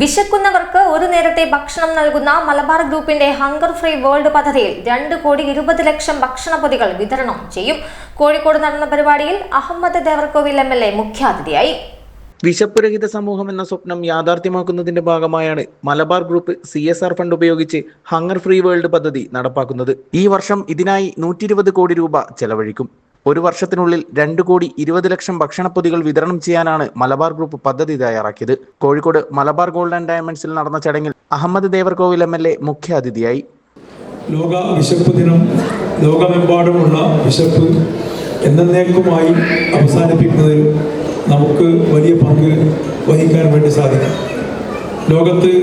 വിശക്കുന്നവർക്ക് ഒരു നേരത്തെ ഭക്ഷണം നൽകുന്ന മലബാർ ഗ്രൂപ്പിന്റെ ഹങ്കർ ഫ്രീ വേൾഡ് പദ്ധതിയിൽ 2,20,00,000 ഭക്ഷണപ്പൊതികൾ വിതരണം ചെയ്യും. കോഴിക്കോട് നടന്ന പരിപാടിയിൽ അഹമ്മദ് ദേവർകോവിൽ MLA മുഖ്യാതിഥിയായി. വിശപ്പുരഹിത സമൂഹം എന്ന സ്വപ്നം യാഥാർത്ഥ്യമാക്കുന്നതിന്റെ ഭാഗമായാണ് മലബാർ ഗ്രൂപ്പ് CSR ഫണ്ട് ഉപയോഗിച്ച് ഹങ്കർ ഫ്രീ വേൾഡ് പദ്ധതി നടപ്പാക്കുന്നത്. ഈ വർഷം ഇതിനായി 120 കോടി രൂപ ചെലവഴിക്കും. ഒരു വർഷത്തിനുള്ളിൽ 2,20,00,000 ഭക്ഷണപ്പൊതികൾ വിതരണം ചെയ്യാനാണ് മലബാർ ഗ്രൂപ്പ് പദ്ധതി തയ്യാറാക്കിയത്. കോഴിക്കോട് മലബാർ ഗോൾഡ് ആൻഡ് ഡയമണ്ട്സിൽ നടന്ന ചടങ്ങിൽ അഹമ്മദ് ദേവർകോവിൽ MLA മുഖ്യാതിഥിയായി. ലോക വിശപ്പ് ദിനം ലോകമെമ്പാടുമുള്ള വിശപ്പ് എന്നേക്കുമായി അവസാനിപ്പിക്കുന്നതിൽ നമുക്ക് വലിയ പങ്ക് വഹിക്കാൻ വേണ്ടി സാധിക്കും. ലോകത്ത്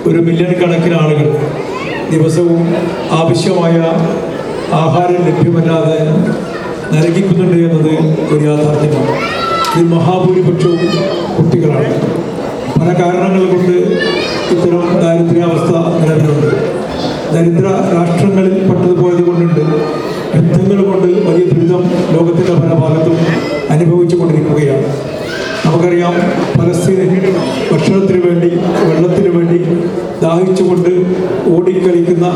1 മില്യൺ കണക്കിന് ആളുകൾ ദിവസവും ആവശ്യമായ ആഹാരം ലഭ്യമല്ലാതെ നരകിക്കുന്നുണ്ട് എന്നത് ഒരു യാഥാർത്ഥ്യമാണ്. ഇതിൽ മഹാഭൂരിപക്ഷവും കുട്ടികളാണ്. പല കാരണങ്ങൾ കൊണ്ട് ഇത്തരം ദാരിദ്ര്യാവസ്ഥ നിലവിലുണ്ട്. ദരിദ്ര രാഷ്ട്രങ്ങളിൽ പെട്ടതുപോയത് കൊണ്ടുണ്ട് യുദ്ധങ്ങൾ കൊണ്ട് വലിയ ദുരിതം ലോകത്തിൻ്റെ പല ഭാഗത്തും അനുഭവിച്ചു കൊണ്ടിരിക്കുകയാണ്. നമുക്കറിയാം, പലസ്തീനിൽ ഭക്ഷണത്തിന് വേണ്ടി വെള്ളത്തിന് വേണ്ടി ദാഹിച്ചുകൊണ്ട് ഓടിക്കളിക്കുന്ന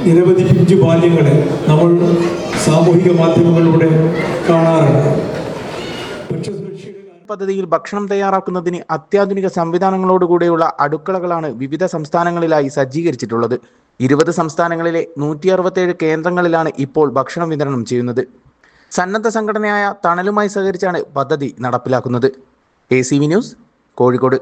നിരവധി പിഞ്ചു ബാല്യങ്ങളെ നമ്മൾ സാമൂഹിക മാധ്യമങ്ങളിലൂടെ കാണാറുണ്ട്. പദ്ധതിയിൽ ഭക്ഷണം തയ്യാറാക്കുന്നതിന് അത്യാധുനിക സംവിധാനങ്ങളോടുകൂടെയുള്ള അടുക്കളകളാണ് വിവിധ സംസ്ഥാനങ്ങളിലായി സജ്ജീകരിച്ചിട്ടുള്ളത്. 20 സംസ്ഥാനങ്ങളിലെ 167 കേന്ദ്രങ്ങളിലാണ് ഇപ്പോൾ ഭക്ഷണം വിതരണം ചെയ്യുന്നത്. സന്നദ്ധ സംഘടനയായ തണലുമായി സഹകരിച്ചാണ് പദ്ധതി നടപ്പിലാക്കുന്നത്. ACV news, Kozhikode.